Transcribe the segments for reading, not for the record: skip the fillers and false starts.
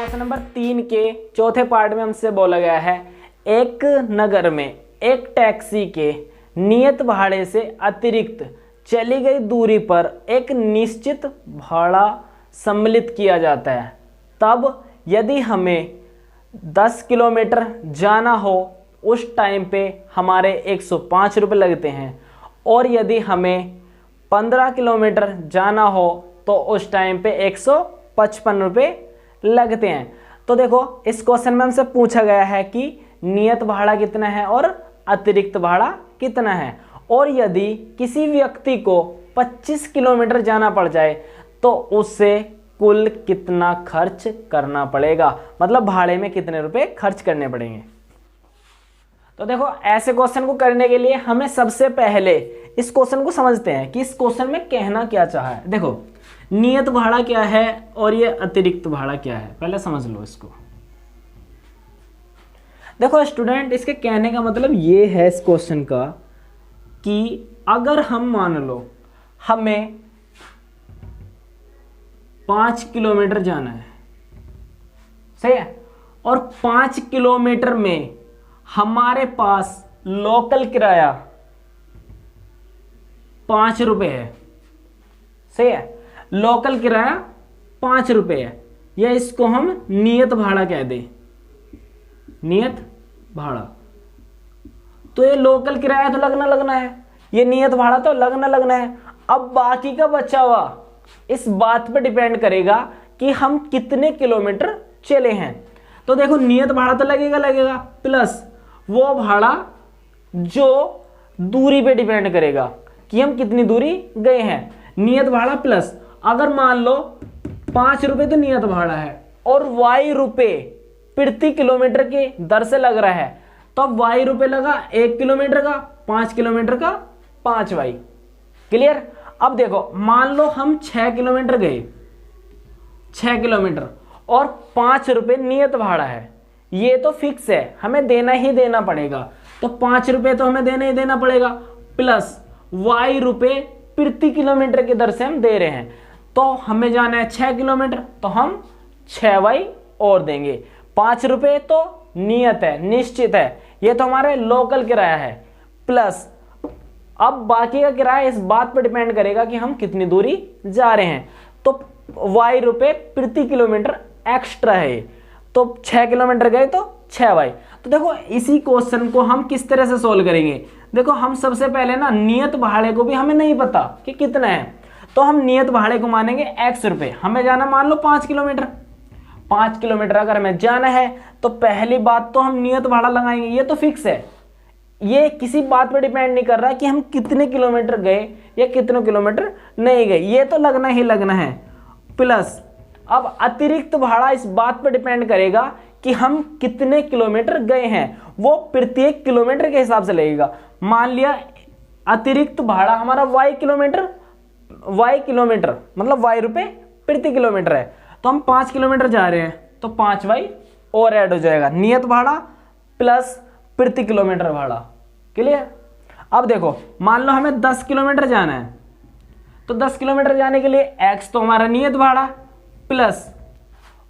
Question number 3 के चौथे part में हमसे बोला गया है, एक नगर में एक टैक्सी के नियत भाड़े से अतिरिक्त चली गई दूरी पर एक निश्चित भाड़ा सम्मिलित किया जाता है। तब यदि हमें 10 किलोमीटर जाना हो उस टाइम पे हमारे 105 रुपये लगते हैं, और यदि हमें 15 किलोमीटर जाना हो तो उस टाइम पे 155 रुपये लगते हैं। तो देखो इस क्वेश्चन में हमसे पूछा गया है कि नियत भाड़ा कितना है और अतिरिक्त भाड़ा कितना है, और यदि किसी व्यक्ति को 25 किलोमीटर जाना पड़ जाए तो उससे कुल कितना खर्च करना पड़ेगा, मतलब भाड़े में कितने रुपए खर्च करने पड़ेंगे। तो देखो ऐसे क्वेश्चन को करने के लिए हमें सबसे पहले इस क्वेश्चन को समझते हैं कि इस क्वेश्चन में कहना क्या चाहा है। देखो नियत भाड़ा क्या है और ये अतिरिक्त भाड़ा क्या है, पहले समझ लो इसको। देखो स्टूडेंट, इसके कहने का मतलब ये है इस क्वेश्चन का कि अगर हम मान लो हमें 5 किलोमीटर जाना है, सही है, और 5 किलोमीटर में हमारे पास लोकल किराया 5 रुपए है, सही है, लोकल किराया 5 रुपए है, या इसको हम नियत भाड़ा कह दें, नियत भाड़ा। तो ये लोकल किराया तो लगना है, ये नियत भाड़ा तो लगना है। अब बाकी का बचा हुआ इस बात पे डिपेंड करेगा कि हम कितने किलोमीटर चले हैं। तो देखो नियत भाड़ा तो लगेगा प्लस वो भाड़ा जो दूरी पे डिपेंड करेगा कि हम कितनी दूरी गए हैं। नियत भाड़ा प्लस, अगर मान लो 5 रुपए तो नियत भाड़ा है और y रुपए प्रति किलोमीटर की दर से लग रहा है, तो अब y रुपए लगा 1 किलोमीटर का, 5 किलोमीटर का 5y। क्लियर। अब देखो मान लो हम 6 किलोमीटर गए, 6 किलोमीटर और 5 रुपए नियत भाड़ा है, ये तो फिक्स है, हमें देना ही देना पड़ेगा, तो 5 रुपए तो हमें देना ही देना पड़ेगा, प्लस y रुपए प्रति किलोमीटर की दर से हम दे रहे हैं। तो हमें जाना है 6 किलोमीटर, तो हम 6y और देंगे। 5 रुपए तो नियत है, निश्चित है, ये तो हमारे लोकल किराया है, प्लस अब बाकी का किराया इस बात पर डिपेंड करेगा कि हम कितनी दूरी जा रहे हैं, तो y रुपए प्रति किलोमीटर एक्स्ट्रा है, तो 6 किलोमीटर गए तो 6y। तो देखो इसी क्वेश्चन को हम किस तरह से सोल्व करेंगे। देखो हम सबसे पहले ना नियत भाड़े को भी हमें नहीं पता कि कितना है, तो हम नियत भाड़े को मानेंगे x रुपए। हमें जाना मान लो 5 किलोमीटर, 5 किलोमीटर अगर हमें जाना है तो पहली बात तो हम नियत भाड़ा लगाएंगे, ये तो फिक्स है, ये किसी बात पर डिपेंड नहीं कर रहा कि हम कितने किलोमीटर गए या कितने किलोमीटर नहीं गए, ये तो लगना ही लगना है। प्लस अब अतिरिक्त भाड़ा इस बात पर डिपेंड करेगा कि हम कितने किलोमीटर गए हैं, वो प्रत्येक किलोमीटर के हिसाब से लगेगा। मान लिया अतिरिक्त भाड़ा हमारा y किलोमीटर मतलब y रुपए प्रति किलोमीटर है, तो हम 5 किलोमीटर जा रहे हैं तो 5y और ऐड हो जाएगा, नियत भाड़ा प्लस प्रति किलोमीटर भाड़ा। क्लियर। अब देखो मान लो हमें 10 किलोमीटर जाना है, तो 10 किलोमीटर जाने के लिए x तो हमारा नियत भाड़ा प्लस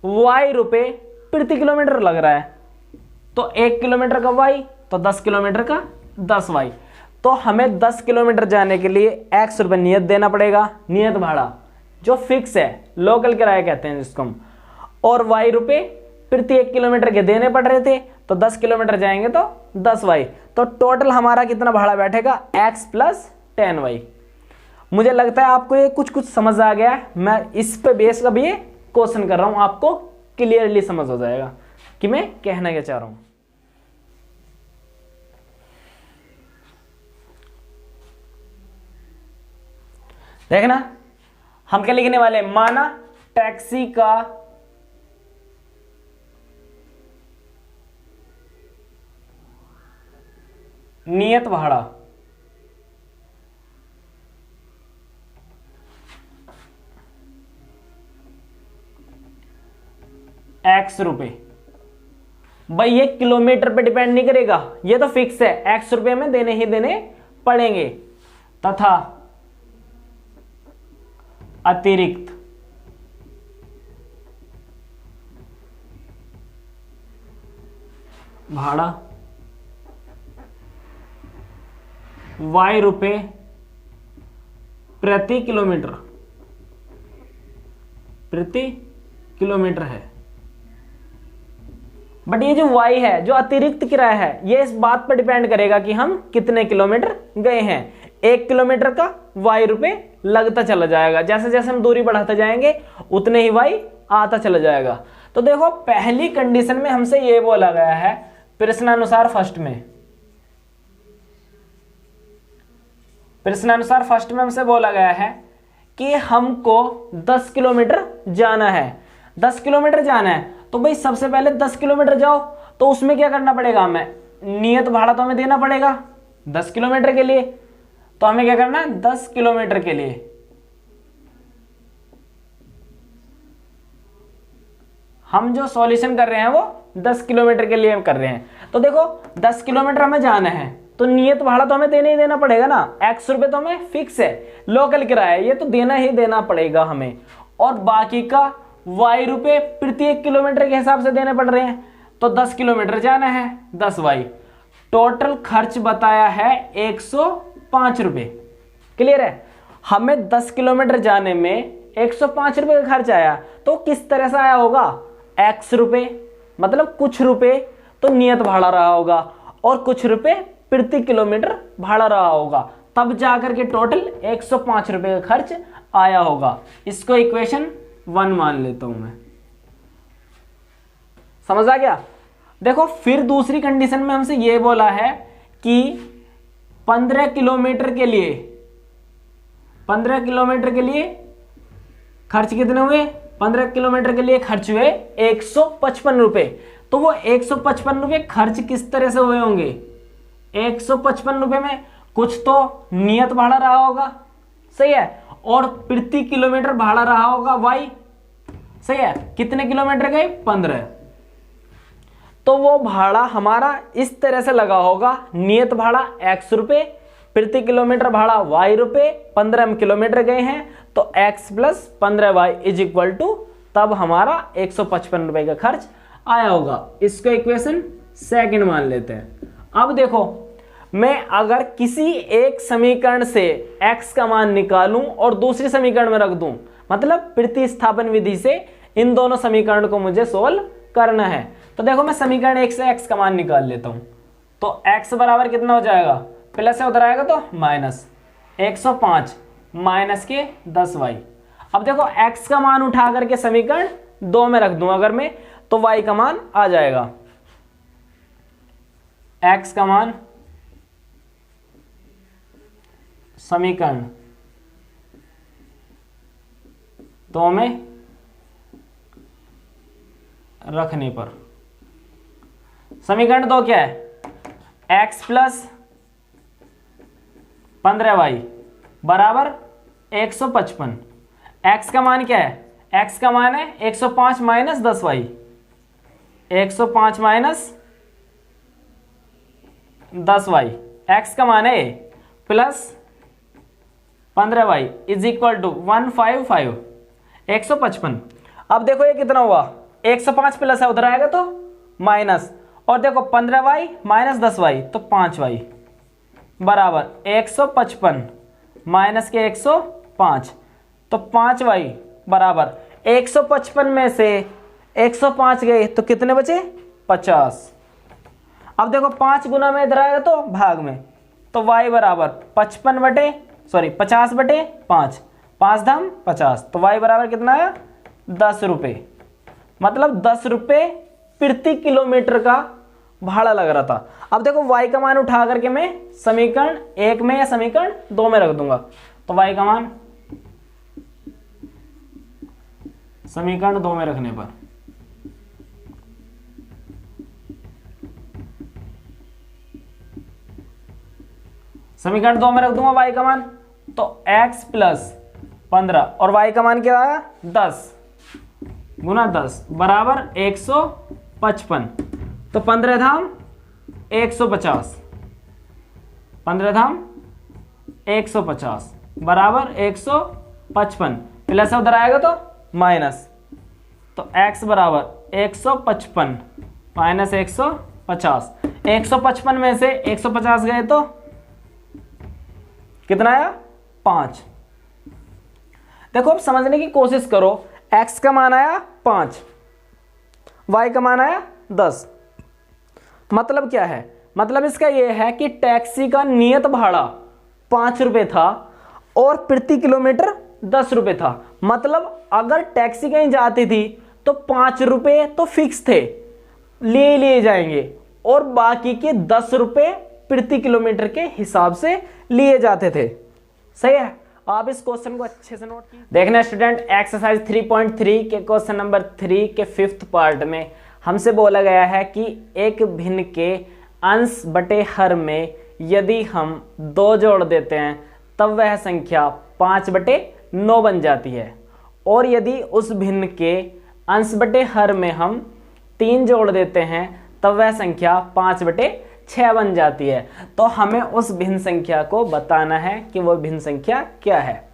y रुपए प्रति किलोमीटर लग रहा है, तो 1 किलोमीटर का y तो 10 किलोमीटर का 10y। तो हमें 10 किलोमीटर जाने के लिए x रुपए नियत देना पड़ेगा, नियत भाड़ा जो फिक्स है, लोकल किराया कहते हैं जिसको हम, और y रुपए प्रति 1 किलोमीटर के देने पड़ रहे थे, तो 10 किलोमीटर जाएंगे तो 10y। तो टोटल हमारा कितना भाड़ा बैठेगा x प्लस 10y। मुझे लगता है आपको ये कुछ समझ आ गया है, मैं इस पे बेस का भी ये क्वेश्चन कर रहा हूं, आपको क्लियरली समझ हो जाएगा कि मैं कहना क्या चाह रहा हूं। देखना हम क्या लिखने वाले, माना टैक्सी का नियत भाड़ा x रुपए। भाई ये किलोमीटर पे डिपेंड नहीं करेगा, ये तो फिक्स है, x रुपए में देने ही देने पड़ेंगे, तथा अतिरिक्त भाड़ा y रुपए प्रति किलोमीटर है। बट ये जो y है, जो अतिरिक्त किराया है, ये इस बात पर डिपेंड करेगा कि हम कितने किलोमीटर गए हैं। 1 किलोमीटर का y रुपए लगता चला जाएगा, जैसे जैसे हम दूरी बढ़ाते जाएंगे उतने ही y आता चला जाएगा। तो देखो पहली कंडीशन में हमसे ये बोला गया है प्रश्नानुसार फर्स्ट में हमसे बोला गया है कि हमको 10 किलोमीटर जाना है। 10 किलोमीटर जाना है तो भाई सबसे पहले 10 किलोमीटर जाओ, तो उसमें क्या करना पड़ेगा, हमें नियत भाड़ा तो हमें देना पड़ेगा 10 किलोमीटर के लिए। तो हमें क्या करना है, 10 किलोमीटर के लिए हम जो सॉल्यूशन कर रहे हैं वो 10 किलोमीटर के लिए कर रहे हैं। तो देखो 10 किलोमीटर हमें जाना है तो नियत भाड़ा तो हमें देना ही देना पड़ेगा ना। x रुपए तो हमें फिक्स है, लोकल किराया ये तो देना ही देना पड़ेगा हमें, और बाकी का y रुपए प्रति 1 किलोमीटर के हिसाब से देने पड़ रहे हैं। तो 10 किलोमीटर जाना है, 10y, टोटल खर्च बताया है 105 रुपए। क्लियर है, हमें 10 किलोमीटर जाने में 105 रुपए का खर्च आया। तो किस तरह से आया होगा, x रुपए मतलब कुछ रुपए तो नियत भाड़ा रहा होगा और कुछ रुपए प्रति किलोमीटर भाड़ा रहा होगा, तब जाकर के टोटल 105 रुपए का खर्च आया होगा। इसको इक्वेशन 1 मान लेता हूं मैं। समझ आ गया। देखो फिर दूसरी कंडीशन में हमसे यह बोला है कि 15 किलोमीटर के लिए खर्च कितने हुए, 15 किलोमीटर के लिए खर्च हुए 155 रुपए। तो वो 155 रुपए खर्च किस तरह से हुए होंगे, 155 रुपए में कुछ तो नियत भाड़ा रहा होगा, सही है, और प्रति किलोमीटर भाड़ा रहा होगा y, सही है। कितने किलोमीटर गए, 15। तो वो भाड़ा हमारा इस तरह से लगा होगा, नियत भाड़ा x रुपए, प्रति किलोमीटर भाड़ा y रुपए, 15 किलोमीटर गए हैं तो x plus 15y is equal to, तब हमारा 155 रुपए का खर्च आया होगा। इसको इक्वेशन सेकंड मान लेते हैं। अब देखो मैं अगर किसी एक समीकरण से x का मान निकालूं और दूसरी समीकरण में रख दूं, मतलब प्रतिस्थापन विधि से इन दोनों समीकरण को मुझे सोल्व करना है। तो देखो मैं समीकरण 1 से x का मान निकाल लेता हूं। तो x बराबर कितना हो जाएगा, प्लस से उधर आएगा तो माइनस 105 माइनस के 10y। अब देखो x का मान उठा करके समीकरण 2 में रख दूं अगर मैं, तो y का मान आ जाएगा, x का मान समीकरण 2 में रखने पर, समीकरण 2 क्या है, x प्लस 15y बराबर 155। x का मान क्या है, x का मान है 105 minus 10y, 105 minus 10y, x का मान है plus 15y is equal to 155, 155। अब देखो ये कितना हुआ, 105 प्लस है उधर आएगा तो माइनस, और देखो 15y माइनस 10y तो 5y बराबर 155 माइनस के 105 तो 5y बराबर 155 में से 105 गए तो कितने बचे, 50। अब देखो 5 गुना में इधर आएगा तो भाग में, तो y बराबर 50 बटे 5, 5 धाम 50, तो y बराबर कितना आया, 10 रुपये। मतलब 10 रुपये प्रति किलोमीटर का भाड़ा लग रहा था। अब देखो y का मान उठा करके मैं समीकरण 1 में या समीकरण 2 में रख दूंगा, तो y का मान समीकरण 2 में रखने पर समीकरण 2 में रख दूंगा y का मान, तो x प्लस 15 और y का मान क्या आया, 10 गुना 10 बराबर 155। तो 15 धाम 150, 15 धाम 150 बराबर 155, प्लस उधर आएगा तो माइनस, तो x बराबर 155 माइनस 50। 155 में से 150 गए तो कितना आया? 5। देखो अब समझने की कोशिश करो, x का मान आया 5, y का मान आया 10। मतलब क्या है? मतलब इसका यह है कि टैक्सी का नियत भाड़ा 5 रुपये था और प्रति किलोमीटर 10 रुपये था। मतलब अगर टैक्सी कहीं जाती थी तो 5 रुपये तो फिक्स थे, लिए जाएंगे, और बाकी के 10 रुपये प्रति किलोमीटर के हिसाब से लिए जाते थे। सही है? आप इस क्वेश्चन को अच्छे से नोट कीजिए। देखना स्टूडेंट, एक्सरसाइज 3.3 के क्वेश्चन नंबर 3 के 5th पार्ट में हमसे बोला गया है कि एक भिन्न के अंश बटे हर में यदि हम 2 जोड़ देते हैं तब वह संख्या 5/9 बन जाती है, और यदि उस भिन्न के अंश बटे हर में हम 3 जोड़ देते हैं तब वह संख्या 5/6 बन जाती है। तो हमें उस भिन्न संख्या को बताना है कि वो भिन्न संख्या क्या है।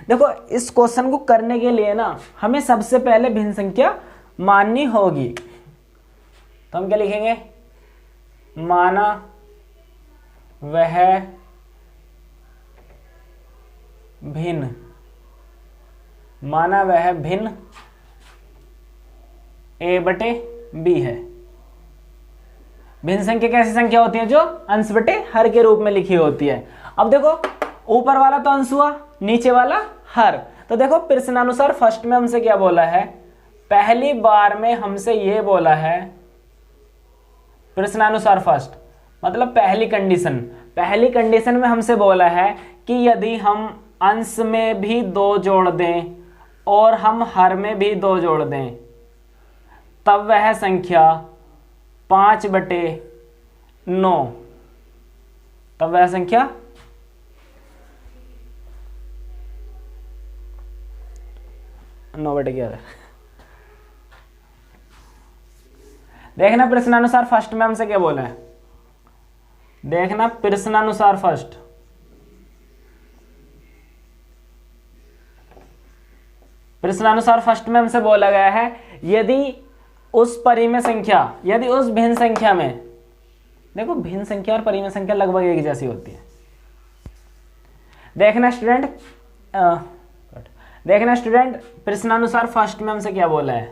देखो इस क्वेश्चन को करने के लिए ना हमें सबसे पहले भिन्न संख्या माननी होगी। तो हम क्या लिखेंगे? माना वह भिन्न, माना वह भिन्न a/b है। भिन्न संख्या कैसी संख्या होती है? जो अंश बटे हर के रूप में लिखी होती है। अब देखो ऊपर वाला तो अंश हुआ, नीचे वाला हर। तो देखो प्रश्नानुसार फर्स्ट में हमसे क्या बोला है? पहली बार में हमसे ये बोला है, प्रश्नानुसार फर्स्ट मतलब पहली कंडीशन में हमसे बोला है कि यदि हम अंश में भी 2 जोड़ दें और हम हर में भी 2 जोड़ दें तब वह संख्या 5/9, तब वह संख्या 9/11। देखना प्रश्नानुसार फर्स्ट में हमसे क्या बोला है? देखना प्रश्नानुसार फर्स्ट, प्रश्नानुसार फर्स्ट में हमसे बोला गया है यदि उस परिमेय संख्या, यदि उस भिन्न संख्या में, देखो भिन्न संख्या और परिमेय संख्या लगभग एक जैसी होती है। देखना स्टूडेंट प्रश्नानुसार फर्स्ट में हमसे क्या बोला है?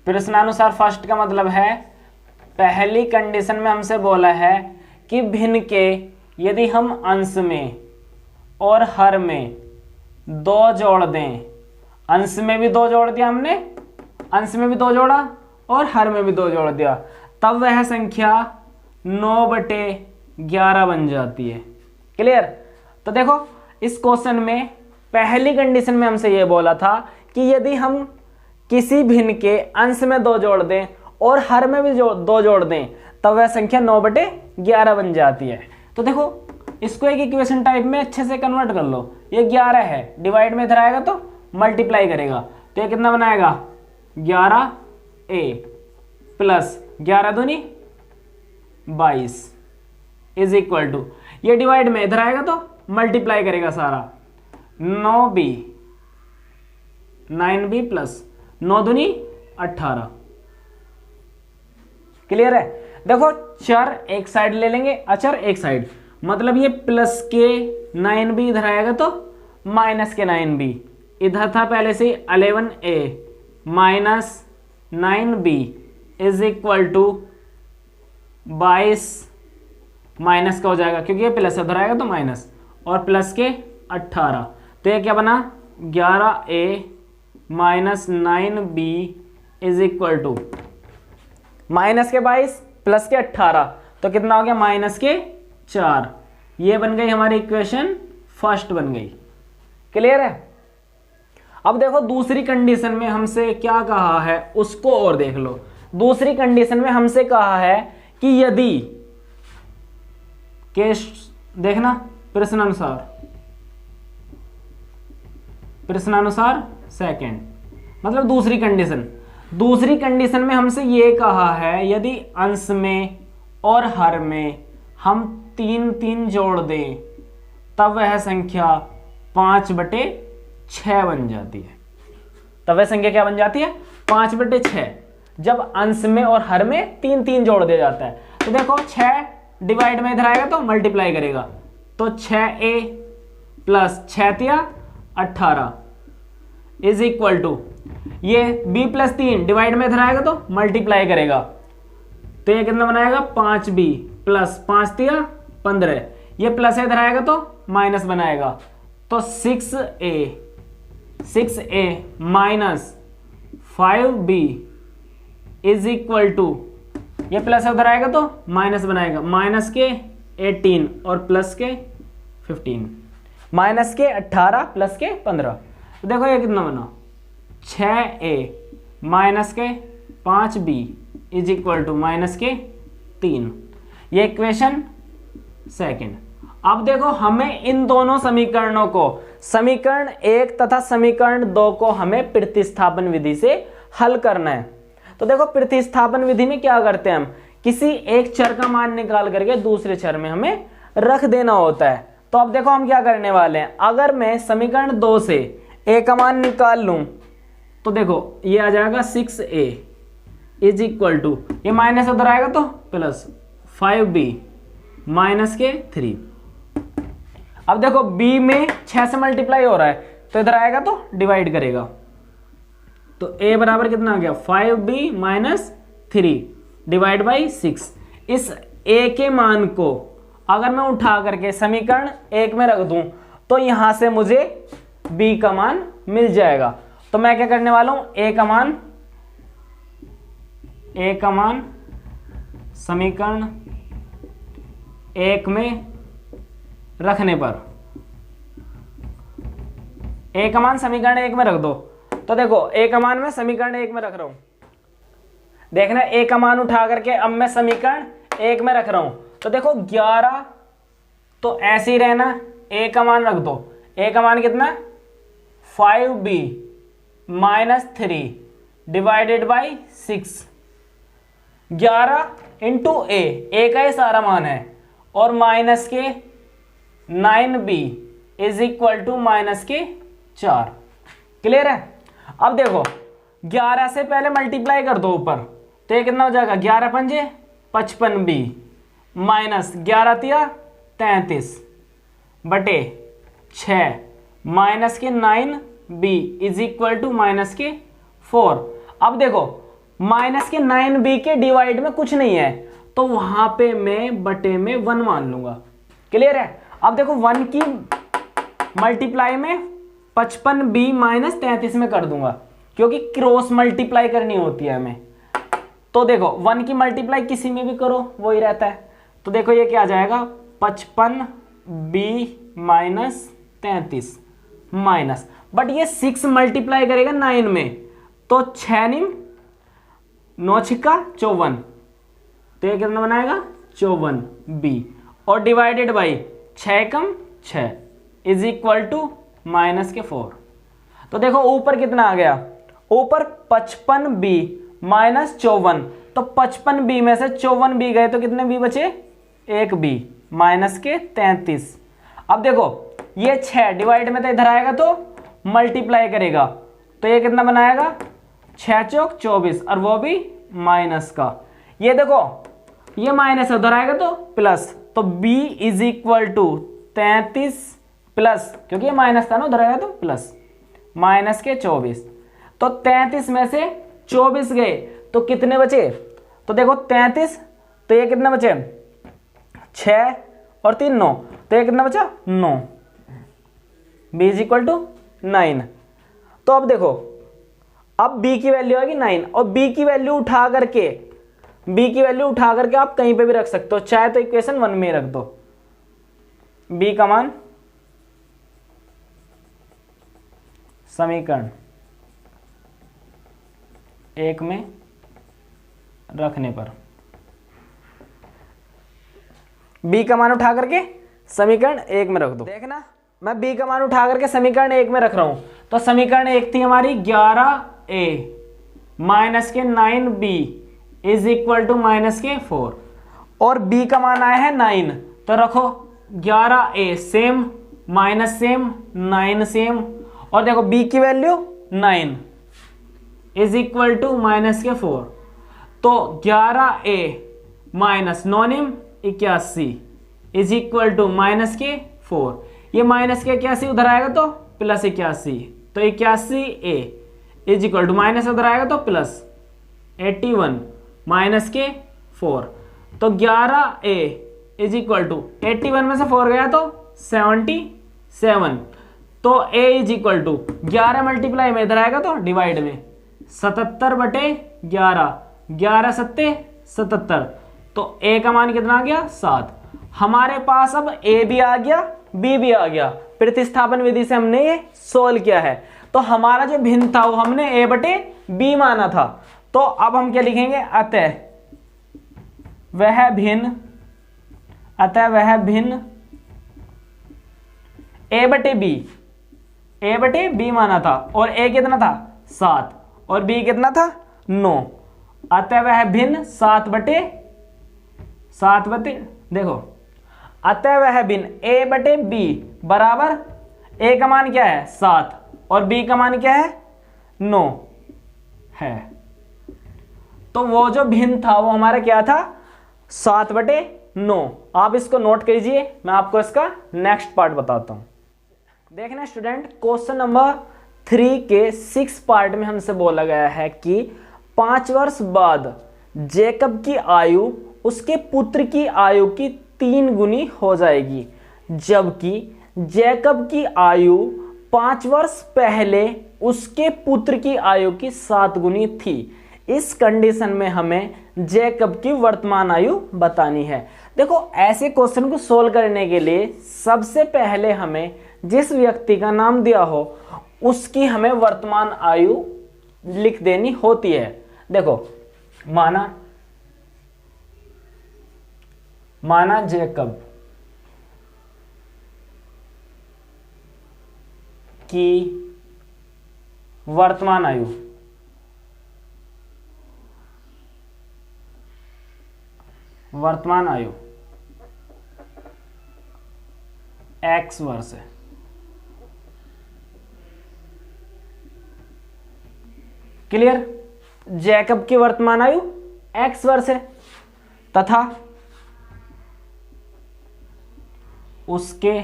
प्रश्नानुसार फर्स्ट का मतलब है पहली कंडीशन में हमसे बोला है कि भिन्न के यदि हम अंश में और हर में 2 जोड़ दें, अंश में भी 2 जोड़ दिया हमने, अंश में भी 2 जोड़ा और हर में भी 2 जोड़ दिया, तब वह संख्या 9/11 बन जाती है। क्लियर? तो देखो इस क्वेश्चन में पहली कंडीशन में हमसे यह बोला था कि यदि हम किसी भिन्न के अंश में 2 जोड़ दें और हर में भी 2 जोड़ दें तब वह संख्या 9/11 बन जाती है। तो देखो इसको एक इक्वेशन टाइप में अच्छे से कन्वर्ट कर लो। ये 11 है, डिवाइड में इधर आएगा तो मल्टीप्लाई करेगा, तो ये कितना बनाएगा? 11a प्लस 11 दूनी 22 इज इक्वल टू, ये डिवाइड में इधर आएगा तो मल्टीप्लाई करेगा सारा, 9b प्लस 9 दूनी 18। क्लियर है? देखो चर एक साइड ले लेंगे, अचर एक साइड, मतलब ये प्लस के 9b इधर आएगा तो माइनस के 9b, इधर था पहले से 11a minus 9b is equal to 22, minus का हो जाएगा क्योंकि ये प्लस इधर आएगा तो माइनस, और प्लस के 18। तो ये क्या बना? 11a minus 9b is equal to minus के 22 प्लस के 18, तो कितना हो गया? माइनस के 4। ये बन गई हमारी इक्वेशन फर्स्ट बन गई। क्लियर है? अब देखो दूसरी कंडीशन में हमसे क्या कहा है उसको और देख लो। दूसरी कंडीशन में हमसे कहा है कि यदि केस, देखना प्रश्नानुसार सेकंड मतलब दूसरी कंडीशन में हमसे ये कहा है यदि अंश में और हर में हम 3 जोड़ दें तब वह संख्या 5/6 बन जाती है। तब वह संख्या क्या बन जाती है? 5/6। जब अंश में और हर में 3 3 जोड़ दिया जाता है। तो देखो 6 डिवाइड में इधर आएगा तो मल्टीप्लाई करेगा, तो 6a प्लस 6 तिया 18 इज इक्वल टू, ये b प्लस 3 डिवाइड में इधर आएगा तो मल्टीप्लाई करेगा, तो ये कितना बनाएगा 5b प्लस 5 तिया 15, ये प्लस इधर आएगा तो माइनस बनाएगा, तो 6a minus 5b is equal to, ये प्लस उधर आएगा तो माइनस बनाएगा, माइनस के 18 और प्लस के 15, माइनस के 18 प्लस के 15। तो देखो ये कितना बना 6a माइनस के 5b is equal to minus के 3, ये इक्वेशन सेकंड। अब देखो हमें इन दोनों समीकरणों को, समीकरण 1 तथा समीकरण 2 को हमें प्रतिस्थापन विधि से हल करना है। तो देखो प्रतिस्थापन विधि में क्या करते हैं हम, किसी एक चर का मान निकाल करके दूसरे चर में हमें रख देना होता है। तो अब देखो हम क्या करने वाले हैं, अगर मैं समीकरण 2 से a का मान निकाल लूं तो देखो ये आ जाएगा 6a इज इक्वल टू, ये माइनस उधर आएगा तो प्लस 5b माइनस के 3। अब देखो b में 6 से मल्टीप्लाई हो रहा है तो इधर आएगा तो डिवाइड करेगा, तो a बराबर कितना आ गया 5b माइनस 3 डिवाइड बाई 6। इस a के मान को अगर मैं उठा करके समीकरण 1 में रख दूं तो यहां से मुझे b का मान मिल जाएगा। तो मैं क्या करने वाला हूं, a का मान समीकरण 1 में रखने पर, a का मान समीकरण 1 में रख दो, तो देखो a का मान मैं समीकरण 1 में रख रहा हूं, देखना a का मान उठा करके अब मैं समीकरण 1 में रख रहा हूं, तो देखो 11 तो ऐसे ही रहना, a का मान रख दो, a का मान कितना 5b minus 3 divided by 6, 11 into a का ये सारा मान है, और माइनस के 9b is equal to minus के 4। क्लियर है। अब देखो 11 से पहले मल्टीप्लाई कर दो ऊपर, तो ये कितना हो जाएगा 11 पंजे 55b माइनस 11 तिया 33 बटे 6 माइनस के 9b is equal to minus के 4। अब देखो माइनस के 9b के डिवाइड में कुछ नहीं है, तो वहां पे मैं बटे में 1 मान लूंगा। क्लियर है। अब देखो 1 की मल्टीप्लाई में 55b माइनस 33 में कर दूंगा, क्योंकि क्रॉस मल्टीप्लाई करनी होती है हमें। तो देखो 1 की मल्टीप्लाई किसी में भी करो वही रहता है, तो देखो ये क्या आ जाएगा 55b माइनस 33 माइनस, बट ये 6 मल्टीप्लाई करेगा 9 में, तो 6 निम 9 छिक्का 54, तो ये कितना बनाएगा 54b, और डिवाइडेड बाई 6 कम 6 इज इक्वल टू माइनस के 4। तो देखो ऊपर कितना आ गया, ऊपर 55b माइनस 54, तो 55b में से 54b गए तो कितने b बचे, 1b माइनस के 33। अब देखो ये 6 डिवाइड में तो इधर आएगा तो मल्टीप्लाई करेगा, तो ये कितना बनाएगा 6 चौक 24, और वो भी माइनस का। ये देखो ये माइनस उधर आएगा तो प्लस, तो b is equal to 33 plus, क्योंकि ये माइनस था ना उधर आएगा तो प्लस, माइनस के 24। तो 33 में से 24 गए तो कितने बचे, तो देखो 33, तो ये कितना बचे 6 और 3 9, तो ये कितना बचा 9, b इज इक्वल टू 9। तो अब देखो अब b की वैल्यू आएगी 9, और b की वैल्यू उठा करके आप कहीं पे भी रख सकते हो, चाहे तो इक्वेशन 1 में रख दो। b का मान समीकरण 1 में रखने पर, b का मान उठा करके समीकरण 1 में रख दो। देखना मैं b का मान उठा करके समीकरण 1 में रख रहा हूं, तो समीकरण 1 थी हमारी 11a माइनस के 9b is equal to minus के 4, और b का मान आया है 9, तो रखो 11a same minus same 9 same, और देखो b की value 9 is equal to minus के 4, तो 11a माइनस 9 निम 81 इज इक्वल टू माइनस के 4। ये माइनस के 81 उधर आएगा तो प्लस 81, तो 81a is equal to minus उधर आएगा तो प्लस 81 माइनस के 4। तो 11a इज इक्वल टू 81 में से 4 गया तो 77। तो a is equal to 11 multiply में इधर आएगा तो डिवाइड में 77/11, 11 सत्ते 77, तो a का मान कितना आ गया 7। हमारे पास अब a भी आ गया b भी आ गया। प्रतिस्थापन विधि से हमने ये सोल्व किया है। तो हमारा जो भिन्न था वो हमने a/b माना था। तो अब हम क्या लिखेंगे, अतः वह भिन्न a/b माना था, और a कितना था 7 और b कितना था 9। अतः वह भिन्न 7/, देखो अतः वह भिन्न a/b बराबर a का मान क्या है 7 और b का मान क्या है 9 है। तो वो जो भिन्न था वो हमारा क्या था 7/9। आप इसको नोट कीजिए, मैं आपको इसका नेक्स्ट पार्ट बताता हूं। देखना स्टूडेंट, क्वेश्चन नंबर 3 के 6 पार्ट में हमसे बोला गया है कि 5 वर्ष बाद जैकब की आयु उसके पुत्र की आयु की 3 गुनी हो जाएगी, जबकि जैकब की आयु 5 वर्ष पहले उसके पुत्र की आयु की 7 गुनी थी। इस कंडीशन में हमें जैकब की वर्तमान आयु बतानी है। देखो, ऐसे क्वेश्चन को सोल्व करने के लिए सबसे पहले हमें जिस व्यक्ति का नाम दिया हो उसकी हमें वर्तमान आयु लिख देनी होती है। देखो, माना जैकब की वर्तमान आयु x वर्ष है। क्लियर? जैकब की वर्तमान आयु x वर्ष है तथा उसके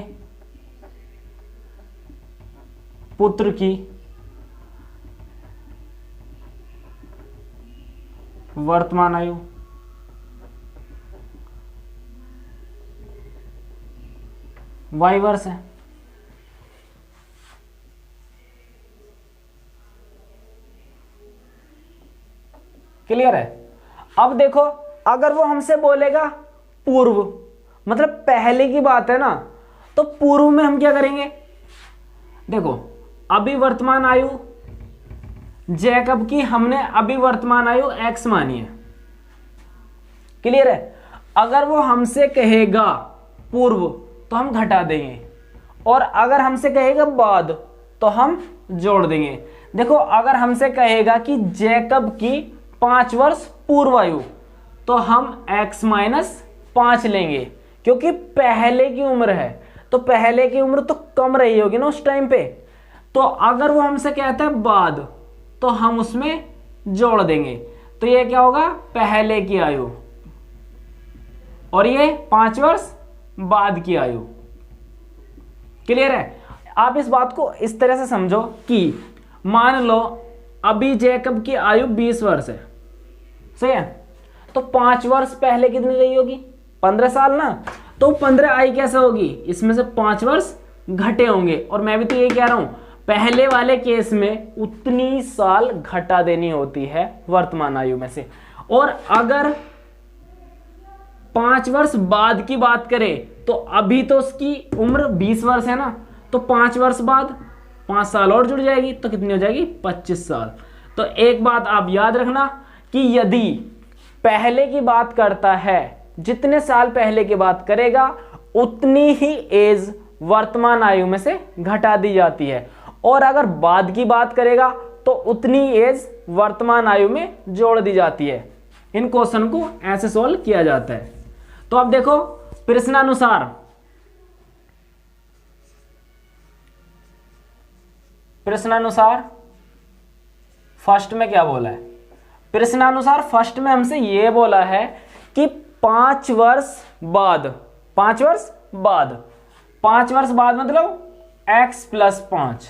पुत्र की वर्तमान आयु y वर्ष है। क्लियर है? अब देखो, अगर वो हमसे बोलेगा पूर्व, मतलब पहले की बात है ना, तो पूर्व में हम क्या करेंगे, देखो अभी वर्तमान आयु जैकब की हमने अभी वर्तमान आयु x मानी है। क्लियर है? अगर वो हमसे कहेगा पूर्व तो हम घटा देंगे, और अगर हमसे कहेगा बाद तो हम जोड़ देंगे। देखो, अगर हमसे कहेगा कि जैकब की 5 वर्ष पूर्व आयु तो हम x माइनस 5 लेंगे, क्योंकि पहले की उम्र है तो पहले की उम्र तो कम रही होगी ना उस टाइम पे। तो अगर वो हमसे कहता है बाद तो हम उसमें जोड़ देंगे, तो ये क्या होगा, पहले की आयु, और ये 5 वर्ष बाद की आयु। क्लियर है? आप इस बात को इस तरह से समझो कि मान लो अभी जैकब की आयु 20 वर्ष है, सही है, तो 5 वर्ष पहले कितनी रही होगी, 15 साल ना, तो 15 आई कैसे होगी, इसमें से 5 वर्ष घटे होंगे। और मैं भी तो ये कह रहा हूं, पहले वाले केस में उतनी साल घटा देनी होती है वर्तमान आयु में से। और अगर 5 वर्ष बाद की बात करें तो अभी तो उसकी उम्र 20 वर्ष है ना, तो 5 वर्ष बाद 5 साल और जुड़ जाएगी, तो कितनी हो जाएगी, 25 साल। तो एक बात आप याद रखना कि यदि पहले की बात करता है, जितने साल पहले की बात करेगा उतनी ही एज वर्तमान आयु में से घटा दी जाती है, और अगर बाद की बात करेगा तो उतनी एज वर्तमान आयु में जोड़ दी जाती है। इन क्वेश्चन को ऐसे सॉल्व किया जाता है। तो अब देखो, प्रश्नानुसार फर्स्ट में क्या बोला है, प्रश्नानुसार फर्स्ट में हमसे ये बोला है कि 5 वर्ष बाद, 5 वर्ष बाद, 5 वर्ष बाद मतलब x + 5,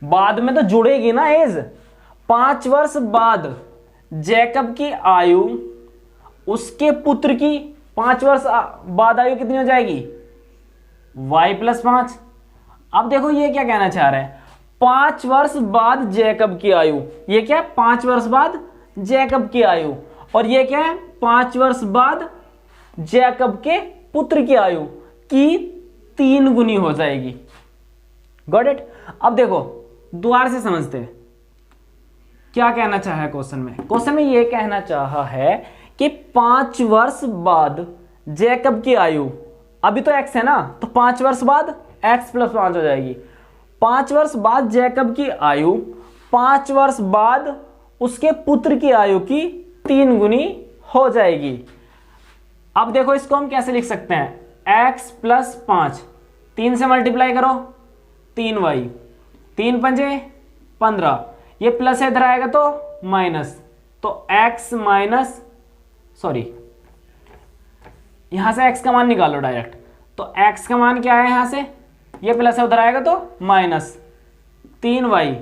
बाद में तो जुड़ेगी ना एज। 5 वर्ष बाद जैकब की आयु उसके पुत्र की 5 वर्ष बाद आयु कितनी हो जाएगी, y + 5। अब देखो ये क्या कहना चाह रहे हैं, 5 वर्ष बाद जैकब की आयु, ये क्या है 5 वर्ष बाद जैकब की आयु, और ये क्या है 5 वर्ष बाद जैकब के पुत्र की आयु की 3 गुनी हो जाएगी। Got it. अब देखो दोबारा से समझते हैं क्या कहना चाहा है क्वेश्चन में। क्वेश्चन में ये कहना चाहा है कि 5 वर्ष बाद जैकब की आयु, अभी तो x है ना, तो 5 वर्ष बाद x + 5 हो जाएगी। 5 वर्ष बाद जैकब की आयु 5 वर्ष बाद उसके पुत्र की आयु की 3 गुनी हो जाएगी। अब देखो इसको हम कैसे लिख सकते हैं, x + 5, 3 से मल्टीप्लाई करो 3y, 3 पंजे 15, ये प्लस इधर आएगा तो माइनस, तो x माइनस, सॉरी यहां से x का मान निकालो डायरेक्ट, तो x का मान क्या है, यहां से ये प्लस है उधर आएगा तो माइनस 3y,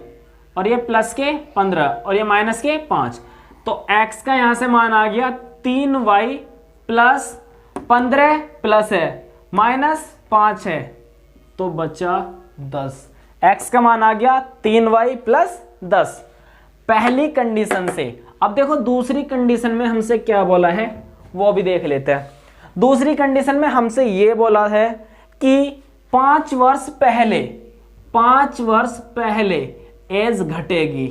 और ये प्लस के 15 और ये माइनस के 5, तो x का यहां से मान आ गया 3y + 15 प्लस है माइनस 5 है, तो बचा 10। x का मान आ गया 3y + 10 पहली कंडीशन से। अब देखो दूसरी कंडीशन में हमसे क्या बोला है वो भी देख लेते हैं। दूसरी कंडीशन में हमसे ये बोला है कि 5 वर्ष पहले, 5 वर्ष पहले एज घटेगी।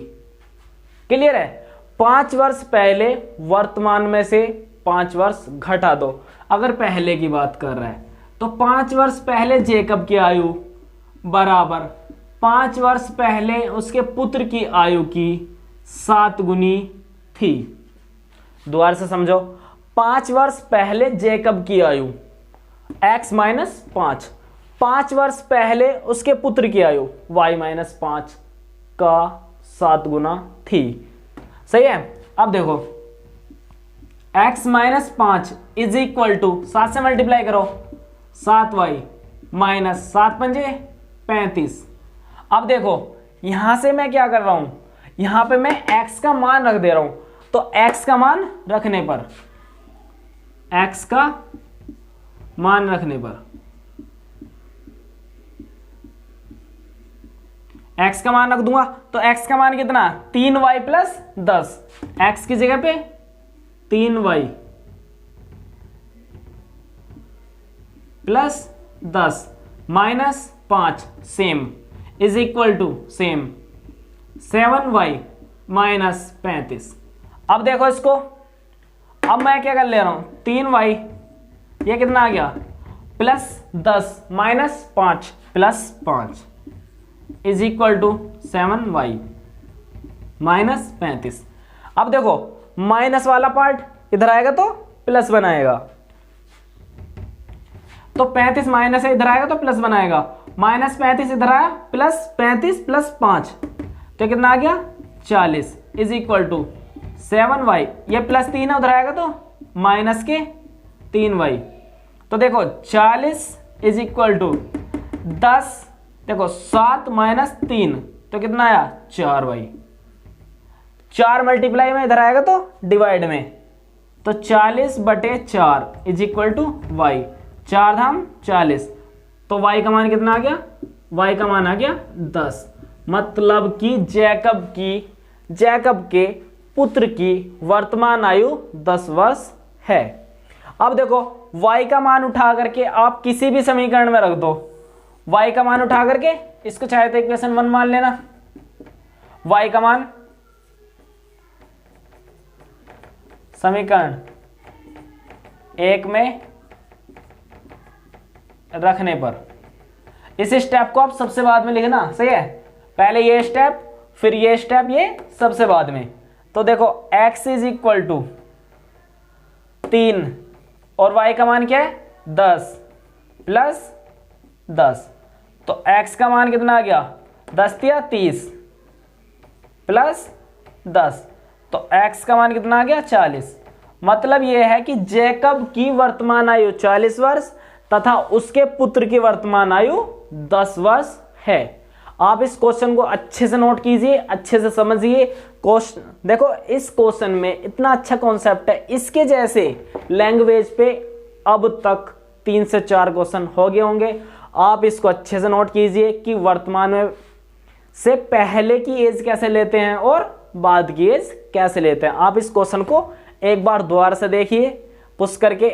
क्लियर है, 5 वर्ष पहले वर्तमान में से 5 वर्ष घटा दो, अगर पहले की बात कर रहा है तो 5 वर्ष पहले जैकब की आयु बराबर 5 वर्ष पहले उसके पुत्र की आयु की 7 गुनी थी। दोबारा से समझो, 5 वर्ष पहले जैकब की आयु x - 5, 5 वर्ष पहले उसके पुत्र की आयु y - 5 का 7 गुना थी। सही है। अब देखो x - 5 = 7 से मल्टीप्लाई करो 7y - 7 पंजे 35। अब देखो यहां से मैं क्या कर रहा हूं, यहां पे मैं x का मान रख दे रहा हूं, तो x का मान रखने पर, x का मान रखने पर, x का मान रख दूंगा तो x का मान कितना 3y + 10, x की जगह पे 3y + 10 minus 5 same = same 7y - 35। अब देखो इसको, अब मैं क्या कर ले रहा हूं 3y, ये कितना आ गया +10 - 5 + 5 = 7y - 35। अब देखो माइनस वाला पार्ट इधर आएगा तो प्लस बनाएगा, तो 35 माइनस है इधर आएगा तो प्लस बनाएगा, -35 इधर आया +35 + 5 तो कितना आ गया 40 = 7y, ये +3 है उधर आएगा तो माइनस के 3y, तो देखो 40 = 10, देखो 7 - 3 तो कितना आया 4y, 4 मल्टीप्लाई में इधर आएगा तो डिवाइड में, तो 40/4 = y, 4 धाम 40, तो y का मान कितना आ गया, y का मान आ गया 10। मतलब कि जैकब के पुत्र की वर्तमान आयु 10 वर्ष है। अब देखो y का मान उठा करके आप किसी भी समीकरण में रख दो, y का मान उठा करके इसको चाहे तो इक्वेशन 1 मान लेना, y का मान समीकरण 1 में रखने पर, इस स्टेप को आप सबसे बाद में लिखना, सही है, पहले ये स्टेप फिर ये स्टेप, ये सबसे बाद में। तो देखो x = 3 और y का मान क्या है 10 + 10, तो x का मान कितना आ गया 10 × 30 + 10, तो x का मान कितना आ गया 40। मतलब यह है कि जैकब की वर्तमान आयु 40 वर्ष तथा उसके पुत्र की वर्तमान आयु 10 वर्ष है। आप इस क्वेश्चन को अच्छे से नोट कीजिए, अच्छे से समझिए। क्वेश्चन देखो, इस क्वेश्चन में इतना अच्छा कॉन्सेप्ट है, इसके जैसे लैंग्वेज पे अब तक 3 से 4 क्वेश्चन हो गए होंगे। आप इसको अच्छे से नोट कीजिए कि वर्तमान में से पहले की एज कैसे लेते हैं और बाद की एज कैसे लेते हैं। आप इस क्वेश्चन को एक बार दोबारा से देखिए, पुश करके